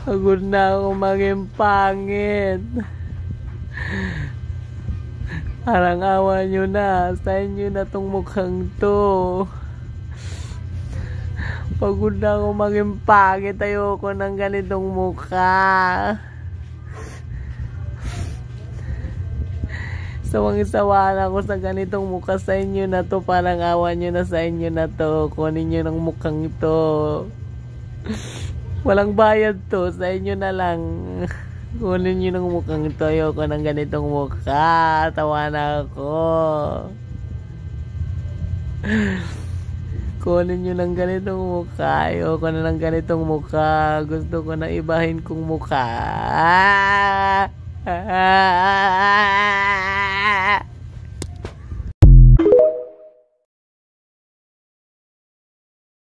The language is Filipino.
Pagod na ako maging pangit. Parang awa nyo na. Sa inyo na tong mukhang to. Pagod na ako maging pangit. Ayoko ng ganitong mukha. Sawang-sawa na ako sa ganitong mukha. Sa inyo na to. Parang awa nyo na, sa inyo na to. Kunin nyo ng mukhang to. Walang bayad to. Sa inyo na lang. Kunin nyo ng mukhang to. Ayoko ng ganitong mukha. Tawa na ako. Kunin nyo ng ganitong mukha. Ayoko na ng ganitong mukha. Gusto ko na ibahin kong mukha.